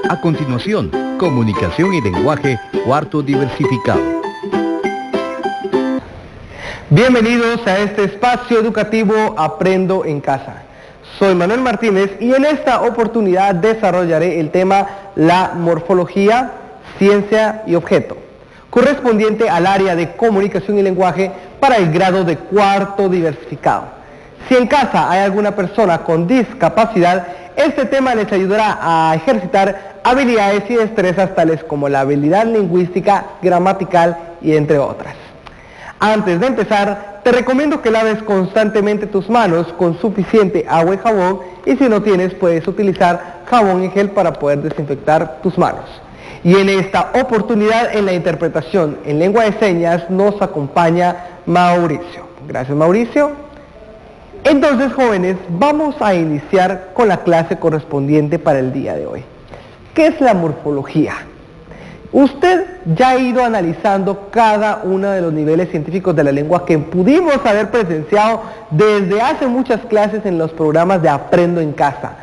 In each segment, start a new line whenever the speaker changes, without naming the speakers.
A continuación, comunicación y lenguaje, cuarto diversificado.
Bienvenidos a este espacio educativo Aprendo en Casa. Soy Manuel Martínez y en esta oportunidad desarrollaré el tema la morfología, ciencia y objeto, correspondiente al área de comunicación y lenguaje para el grado de cuarto diversificado. Si en casa hay alguna persona con discapacidad, este tema les ayudará a ejercitar habilidades y destrezas tales como la habilidad lingüística, gramatical y entre otras. Antes de empezar, te recomiendo que laves constantemente tus manos con suficiente agua y jabón, y si no tienes, puedes utilizar jabón y gel para poder desinfectar tus manos. Y en esta oportunidad, en la interpretación en lengua de señas, nos acompaña Mauricio. Gracias, Mauricio. Entonces, jóvenes, vamos a iniciar con la clase correspondiente para el día de hoy. ¿Qué es la morfología? Usted ya ha ido analizando cada uno de los niveles científicos de la lengua que pudimos haber presenciado desde hace muchas clases en los programas de Aprendo en Casa.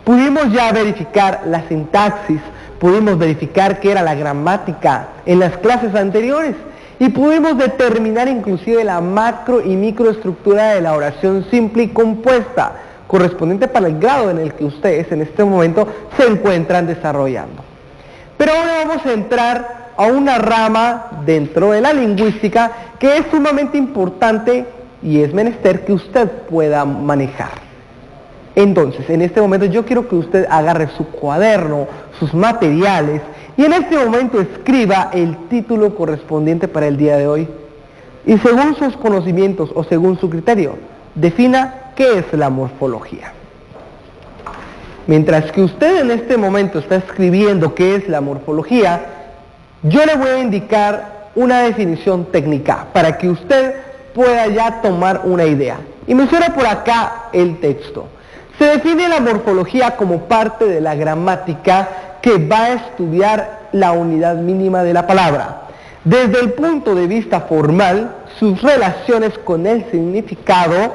Pudimos ya verificar la sintaxis, pudimos verificar qué era la gramática en las clases anteriores y pudimos determinar inclusive la macro y microestructura de la oración simple y compuesta, correspondiente para el grado en el que ustedes en este momento se encuentran desarrollando. Pero ahora vamos a entrar a una rama dentro de la lingüística que es sumamente importante y es menester que usted pueda manejar. Entonces, en este momento yo quiero que usted agarre su cuaderno, sus materiales y en este momento escriba el título correspondiente para el día de hoy. Y según sus conocimientos o según su criterio, defina qué es la morfología. Mientras que usted en este momento está escribiendo qué es la morfología, yo le voy a indicar una definición técnica para que usted pueda ya tomar una idea. Y menciona por acá el texto. Se define la morfología como parte de la gramática que va a estudiar la unidad mínima de la palabra. Desde el punto de vista formal, sus relaciones con el significado,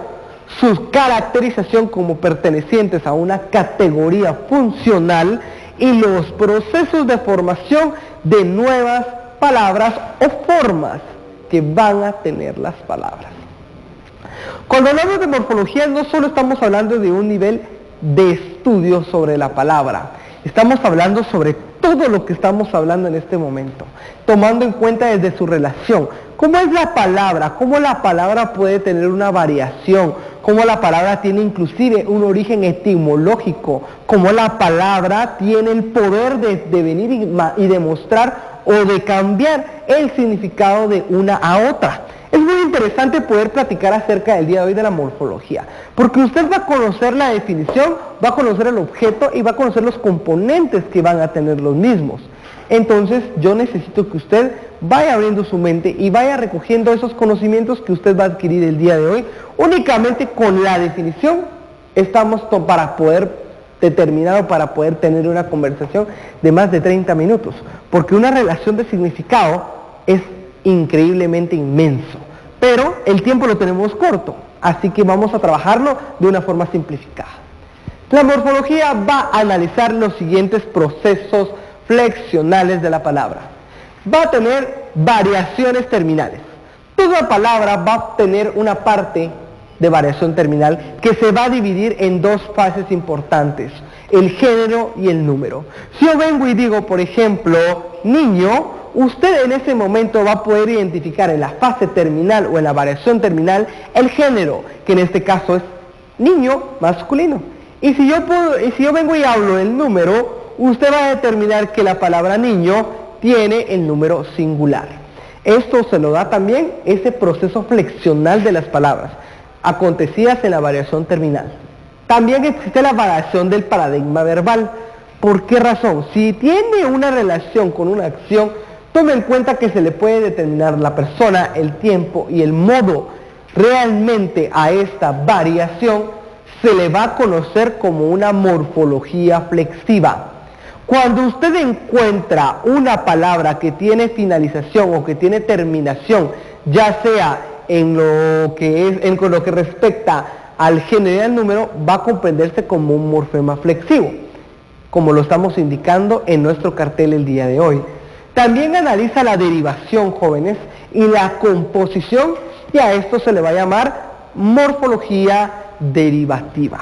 su caracterización como pertenecientes a una categoría funcional y los procesos de formación de nuevas palabras o formas que van a tener las palabras. Cuando hablamos de morfología no solo estamos hablando de un nivel de estudio sobre la palabra, estamos hablando sobre todo lo que estamos hablando en este momento, tomando en cuenta desde su relación, cómo es la palabra, cómo la palabra puede tener una variación, cómo la palabra tiene inclusive un origen etimológico, cómo la palabra tiene el poder de venir y demostrar o de cambiar el significado de una a otra. Es muy interesante poder platicar acerca del día de hoy de la morfología, porque usted va a conocer la definición, va a conocer el objeto y va a conocer los componentes que van a tener los mismos. Entonces yo necesito que usted vaya abriendo su mente y vaya recogiendo esos conocimientos que usted va a adquirir el día de hoy. Únicamente con la definición estamos para poder tener una conversación de más de 30 minutos, porque una relación de significado es increíblemente inmenso, pero el tiempo lo tenemos corto, así que vamos a trabajarlo de una forma simplificada. La morfología va a analizar los siguientes procesos flexionales de la palabra. Va a tener variaciones terminales. Toda palabra va a tener una parte de variación terminal que se va a dividir en dos fases importantes, el género y el número. Si yo vengo y digo, por ejemplo, niño, usted en ese momento va a poder identificar en la fase terminal o en la variación terminal el género, que en este caso es niño masculino. Y si yo vengo y hablo del número, usted va a determinar que la palabra niño tiene el número singular. Esto se lo da también ese proceso flexional de las palabras, acontecidas en la variación terminal. También existe la variación del paradigma verbal. ¿Por qué razón? Si tiene una relación con una acción, tome en cuenta que se le puede determinar la persona, el tiempo y el modo. Realmente a esta variación se le va a conocer como una morfología flexiva. Cuando usted encuentra una palabra que tiene finalización o que tiene terminación, ya sea en lo que respecta al género y al número, va a comprenderse como un morfema flexivo. como lo estamos indicando en nuestro cartel el día de hoy. También analiza la derivación, jóvenes, y la composición, y a esto se le va a llamar morfología derivativa.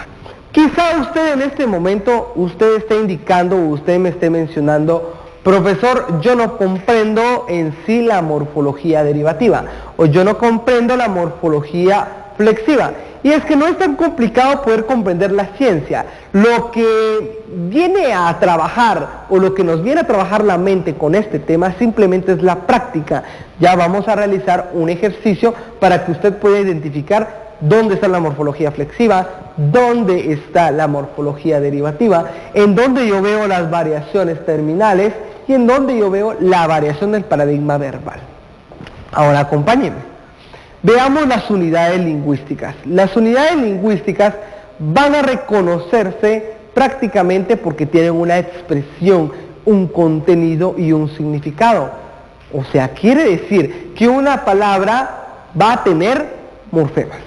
Quizá usted en este momento, usted esté indicando, o usted me esté mencionando, profesor, yo no comprendo en sí la morfología derivativa, o yo no comprendo la morfología flexiva. Y es que no es tan complicado poder comprender la ciencia. Lo que viene a trabajar, o lo que nos viene a trabajar la mente con este tema, simplemente es la práctica. Ya vamos a realizar un ejercicio para que usted pueda identificar dónde está la morfología flexiva, dónde está la morfología derivativa, en dónde yo veo las variaciones terminales y en dónde yo veo la variación del paradigma verbal. Ahora acompáñenme. Veamos las unidades lingüísticas. Las unidades lingüísticas van a reconocerse prácticamente porque tienen una expresión, un contenido y un significado. O sea, quiere decir que una palabra va a tener morfemas.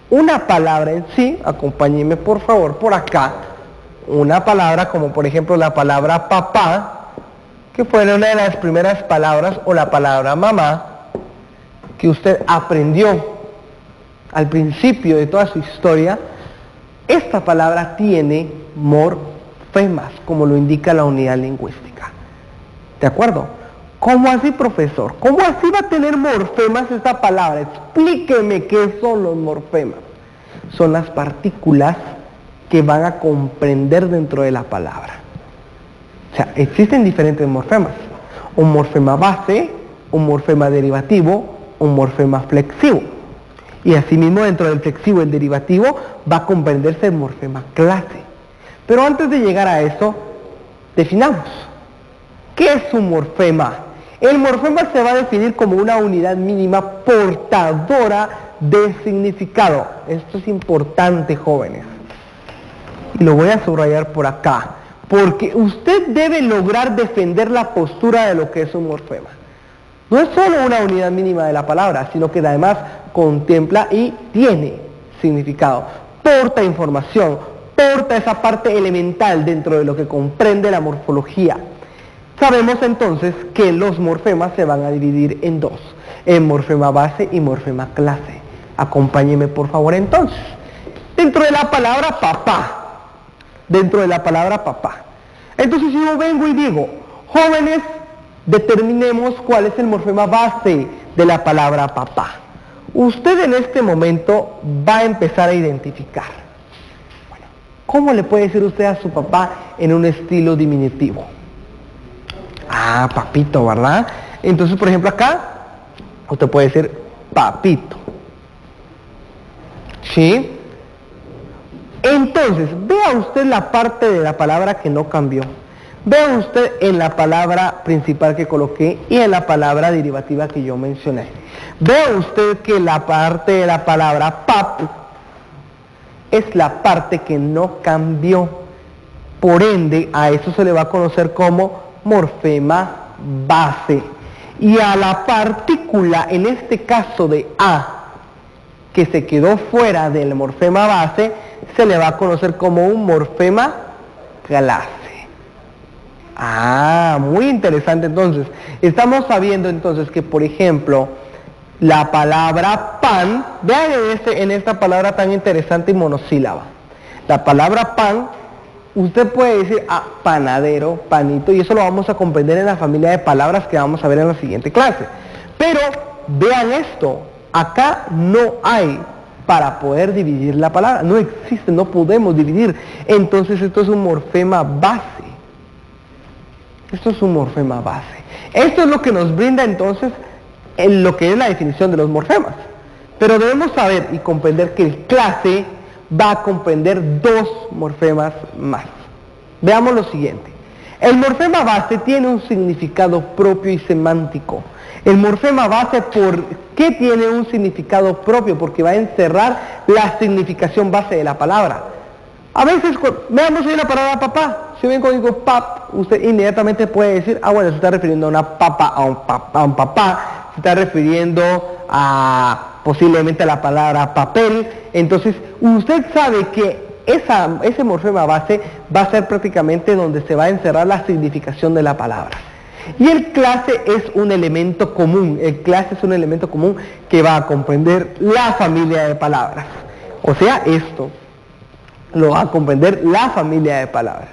Una palabra en sí, acompáñenme por favor por acá, una palabra como por ejemplo la palabra papá, que fue una de las primeras palabras, o la palabra mamá, que usted aprendió al principio de toda su historia. Esta palabra tiene morfemas, como lo indica la unidad lingüística. ¿De acuerdo? ¿Cómo así, profesor? ¿Cómo así va a tener morfemas esta palabra? Explíqueme qué son los morfemas. Son las partículas que van a comprender dentro de la palabra. O sea, existen diferentes morfemas. Un morfema base, un morfema derivativo, un morfema flexivo. Y asimismo dentro del flexivo y el derivativo va a comprenderse el morfema clase. Pero antes de llegar a eso, definamos. ¿Qué es un morfema? El morfema se va a definir como una unidad mínima portadora de significado. Esto es importante, jóvenes. Y lo voy a subrayar por acá, porque usted debe lograr defender la postura de lo que es un morfema. No es solo una unidad mínima de la palabra, sino que además contempla y tiene significado. Porta información, porta esa parte elemental dentro de lo que comprende la morfología. Sabemos entonces que los morfemas se van a dividir en dos, en morfema base y morfema clase. Acompáñeme por favor entonces. Dentro de la palabra papá. Entonces si yo vengo y digo, jóvenes, determinemos cuál es el morfema base de la palabra papá. Usted en este momento va a empezar a identificar. Bueno, ¿cómo le puede decir usted a su papá en un estilo diminutivo? Ah, papito, ¿verdad? Entonces, por ejemplo, acá, usted puede decir papito. ¿Sí? Entonces, vea usted la parte de la palabra que no cambió. Vea usted en la palabra principal que coloqué y en la palabra derivativa que yo mencioné. Vea usted que la parte de la palabra pap es la parte que no cambió. Por ende, a eso se le va a conocer como morfema base. Y a la partícula, en este caso de A, que se quedó fuera del morfema base, se le va a conocer como un morfema clase. Ah, muy interesante entonces. Estamos sabiendo entonces que, por ejemplo, la palabra pan, vean en esta palabra tan interesante y monosílaba. La palabra pan, usted puede decir panadero, panito, y eso lo vamos a comprender en la familia de palabras que vamos a ver en la siguiente clase. Pero vean esto, acá no hay para poder dividir la palabra, no existe, no podemos dividir. Entonces esto es un morfema base. Esto es un morfema base. Esto es lo que nos brinda entonces en lo que es la definición de los morfemas. Pero debemos saber y comprender que el clase va a comprender dos morfemas más. Veamos lo siguiente. El morfema base tiene un significado propio y semántico. El morfema base, ¿por qué tiene un significado propio? Porque va a encerrar la significación base de la palabra. A veces, veamos ahí la palabra papá. Si ven cuando digo pap, usted inmediatamente puede decir, bueno, se está refiriendo a una papa, a un papá, se está refiriendo a posiblemente a la palabra papel. Entonces, usted sabe que ese morfema base va a ser prácticamente donde se va a encerrar la significación de la palabra. Y el clase es un elemento común, el clase es un elemento común que va a comprender la familia de palabras. O sea, esto lo va a comprender la familia de palabras.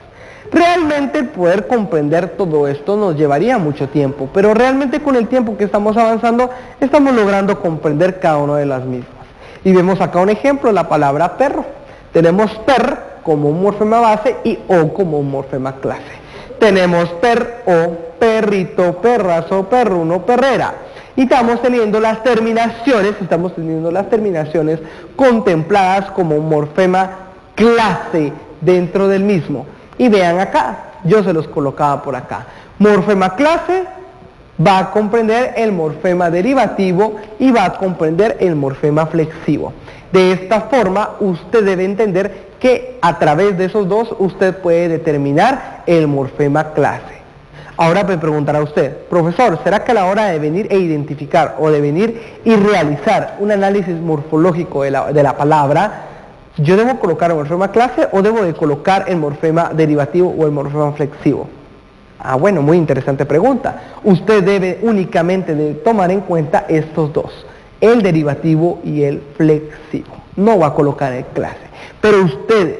Realmente poder comprender todo esto nos llevaría mucho tiempo, pero realmente con el tiempo que estamos avanzando, estamos logrando comprender cada una de las mismas. Y vemos acá un ejemplo, la palabra perro. Tenemos per como un morfema base y o como un morfema clase. Tenemos per o, perrito, perrazo, perruno, perrera. Y estamos teniendo las terminaciones contempladas como un morfema clase dentro del mismo. Y vean acá, yo se los colocaba por acá. Morfema clase va a comprender el morfema derivativo y va a comprender el morfema flexivo. De esta forma, usted debe entender que a través de esos dos, usted puede determinar el morfema clase. Ahora me preguntará usted, profesor, ¿será que a la hora de venir e identificar o de venir y realizar un análisis morfológico de la palabra, yo debo colocar el morfema clase o debo de colocar el morfema derivativo o el morfema flexivo? Bueno, muy interesante pregunta. Usted debe únicamente de tomar en cuenta estos dos, el derivativo y el flexivo. No va a colocar el clase. Pero usted,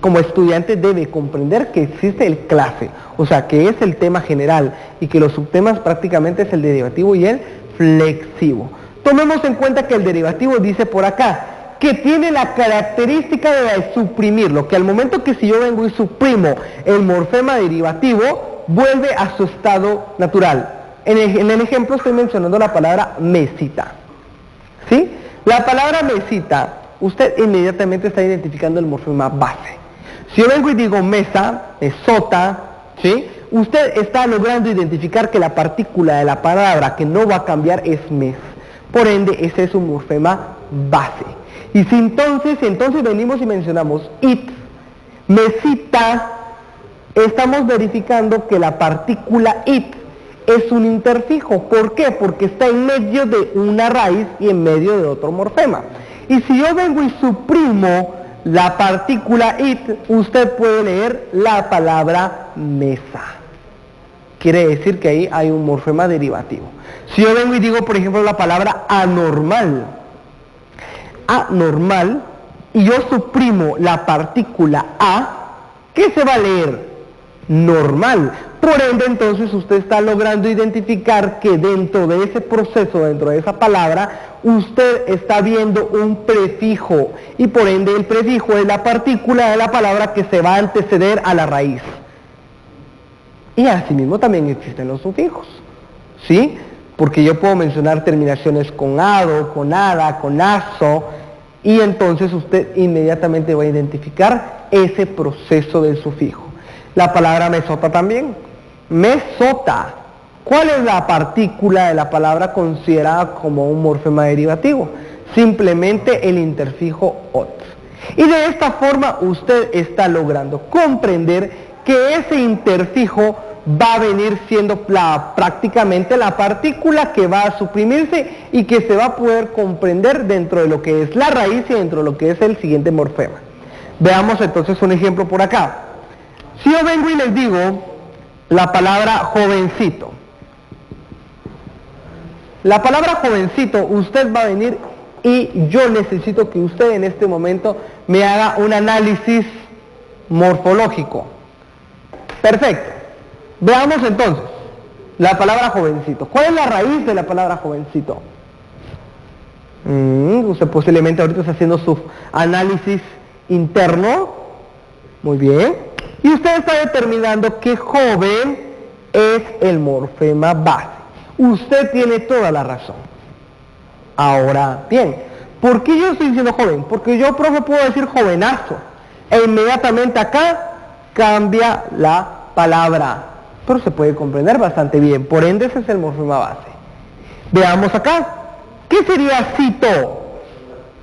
como estudiante, debe comprender que existe el clase, o sea, que es el tema general y que los subtemas prácticamente es el derivativo y el flexivo. Tomemos en cuenta que el derivativo dice por acá, que tiene la característica de suprimirlo, que al momento que si yo vengo y suprimo el morfema derivativo, vuelve a su estado natural. En el ejemplo estoy mencionando la palabra mesita. ¿Sí? La palabra mesita, usted inmediatamente está identificando el morfema base. Si yo vengo y digo mesa, mesota, ¿sí? Usted está logrando identificar que la partícula de la palabra que no va a cambiar es mes. Por ende, ese es un morfema base. Y si entonces venimos y mencionamos it, mesita, estamos verificando que la partícula it es un interfijo. ¿Por qué? Porque está en medio de una raíz y en medio de otro morfema. Y si yo vengo y suprimo la partícula it, usted puede leer la palabra mesa. Quiere decir que ahí hay un morfema derivativo. Si yo vengo y digo, por ejemplo, la palabra anormal, y yo suprimo la partícula a, ¿qué se va a leer? Normal. Por ende, entonces usted está logrando identificar que dentro de ese proceso, dentro de esa palabra, usted está viendo un prefijo. Y por ende, el prefijo es la partícula de la palabra que se va a anteceder a la raíz. Y asimismo también existen los sufijos. ¿Sí? Porque yo puedo mencionar terminaciones con ado, con ada, con aso, y entonces usted inmediatamente va a identificar ese proceso del sufijo. La palabra mesota también. Mesota. ¿Cuál es la partícula de la palabra considerada como un morfema derivativo? Simplemente el interfijo ot. Y de esta forma usted está logrando comprender que ese interfijo va a venir siendo prácticamente la partícula que va a suprimirse y que se va a poder comprender dentro de lo que es la raíz y dentro de lo que es el siguiente morfema. Veamos entonces un ejemplo por acá. Si yo vengo y les digo la palabra jovencito. La palabra jovencito, usted va a venir y yo necesito que usted en este momento me haga un análisis morfológico. Perfecto. Veamos entonces la palabra jovencito. ¿Cuál es la raíz de la palabra jovencito? Usted posiblemente ahorita está haciendo su análisis interno. Muy bien. Y usted está determinando que joven es el morfema base. Usted tiene toda la razón. Ahora bien, ¿por qué yo estoy diciendo joven? Porque yo, profe, puedo decir jovenazo. E inmediatamente acá cambia la palabra. Pero se puede comprender bastante bien. Por ende, ese es el morfema base. Veamos acá. ¿Qué sería cito?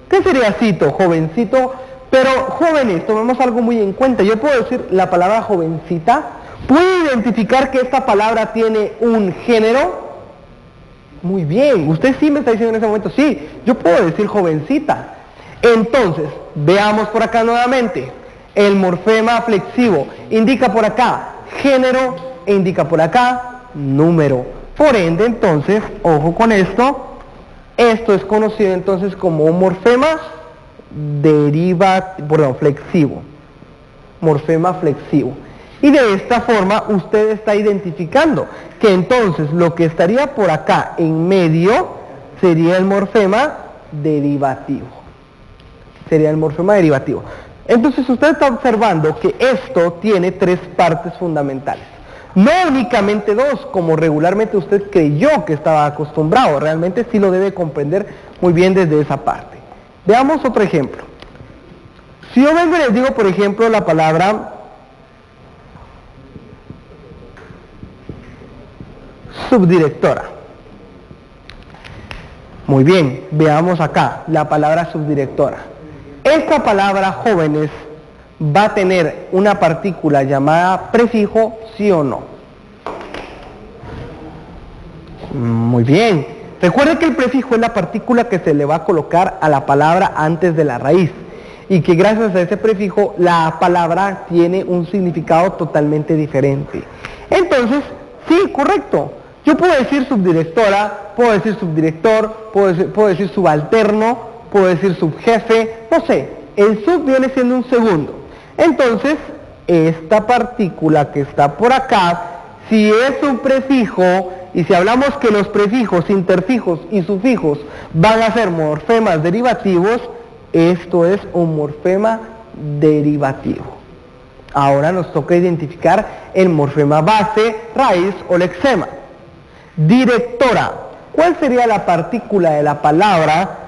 ¿Qué sería cito? Jovencito. Pero jóvenes, tomemos algo muy en cuenta. Yo puedo decir la palabra jovencita. ¿Puedo identificar que esta palabra tiene un género? Muy bien. Usted sí me está diciendo en ese momento, sí, yo puedo decir jovencita. Entonces, Veamos por acá nuevamente. El morfema flexivo indica por acá género e indica por acá número. Por ende, entonces, ojo con esto. Esto es conocido entonces como un morfema flexivo. Morfema flexivo. Y de esta forma usted está identificando que entonces lo que estaría por acá en medio sería el morfema derivativo. Sería el morfema derivativo. Entonces usted está observando que esto tiene tres partes fundamentales. No únicamente dos, como regularmente usted creyó que estaba acostumbrado. Realmente sí lo debe comprender muy bien desde esa parte. Veamos otro ejemplo. Si yo vengo y les digo, por ejemplo, la palabra subdirectora. Muy bien, veamos acá la palabra subdirectora. Esta palabra, jóvenes, va a tener una partícula llamada prefijo, ¿sí o no? Muy bien. Recuerden que el prefijo es la partícula que se le va a colocar a la palabra antes de la raíz y que gracias a ese prefijo la palabra tiene un significado totalmente diferente. Entonces, sí, correcto. Yo puedo decir subdirectora, puedo decir subdirector, puedo decir subalterno, puedo decir subjefe, no sé. El sub viene siendo un segundo. Entonces, esta partícula que está por acá, si es un prefijo, y si hablamos que los prefijos, interfijos y sufijos van a ser morfemas derivativos, esto es un morfema derivativo. Ahora nos toca identificar el morfema base, raíz o lexema. Directora. ¿Cuál sería la partícula de la palabra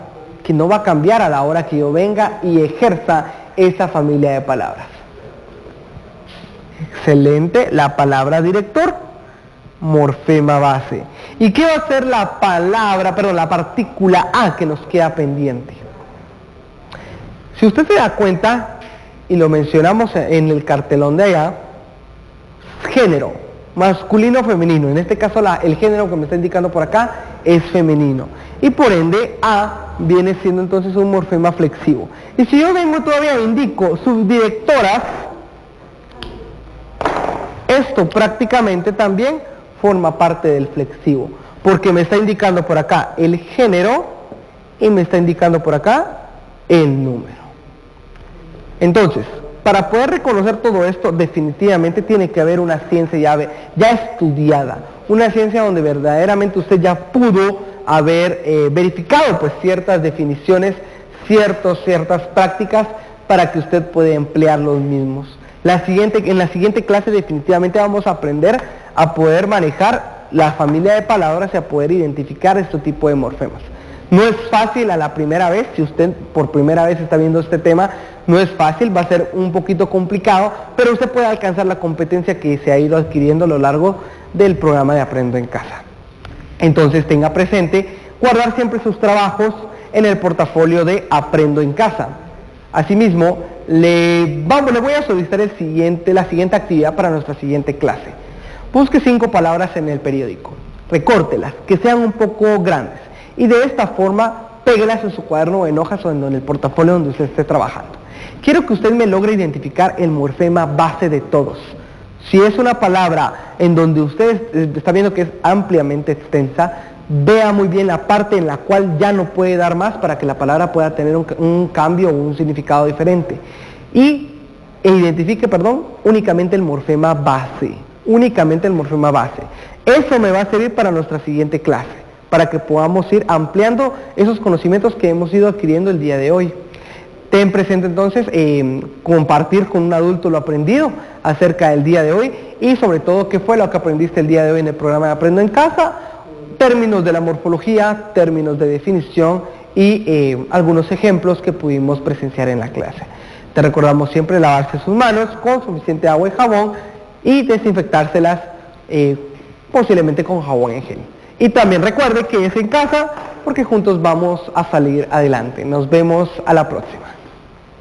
que no va a cambiar a la hora que yo venga y ejerza esa familia de palabras? Excelente, la palabra director, morfema base. ¿Y qué va a ser la partícula A que nos queda pendiente? Si usted se da cuenta, y lo mencionamos en el cartelón de allá, género, masculino o femenino. En este caso el género que me está indicando por acá es femenino. Y por ende A viene siendo entonces un morfema flexivo. Y si yo vengo todavía e indico subdirectoras, esto prácticamente también forma parte del flexivo, porque me está indicando por acá el género y me está indicando por acá el número. Entonces, para poder reconocer todo esto, definitivamente tiene que haber una ciencia ya estudiada, una ciencia donde verdaderamente usted ya pudo haber verificado pues ciertas definiciones, ciertas prácticas para que usted pueda emplear los mismos. En la siguiente clase definitivamente vamos a aprender a poder manejar la familia de palabras y a poder identificar este tipo de morfemas. No es fácil a la primera vez, si usted por primera vez está viendo este tema, no es fácil, va a ser un poquito complicado, pero usted puede alcanzar la competencia que se ha ido adquiriendo a lo largo del programa de Aprendo en Casa. Entonces tenga presente guardar siempre sus trabajos en el portafolio de Aprendo en Casa. Asimismo, le voy a solicitar la siguiente actividad para nuestra siguiente clase. Busque 5 palabras en el periódico, recórtelas, que sean un poco grandes, y de esta forma péguelas en su cuaderno o en hojas o en el portafolio donde usted esté trabajando. Quiero que usted me logre identificar el morfema base de todos. Si es una palabra en donde usted está viendo que es ampliamente extensa, vea muy bien la parte en la cual ya no puede dar más para que la palabra pueda tener un cambio o un significado diferente. Identifique, únicamente el morfema base. Únicamente el morfema base. Eso me va a servir para nuestra siguiente clase, para que podamos ir ampliando esos conocimientos que hemos ido adquiriendo el día de hoy. Ten presente entonces compartir con un adulto lo aprendido acerca del día de hoy y sobre todo qué fue lo que aprendiste el día de hoy en el programa de Aprendo en Casa, términos de la morfología, términos de definición y algunos ejemplos que pudimos presenciar en la clase. Te recordamos siempre lavarse sus manos con suficiente agua y jabón y desinfectárselas posiblemente con jabón en gel. Y también recuerde que es en casa porque juntos vamos a salir adelante. Nos vemos a la próxima.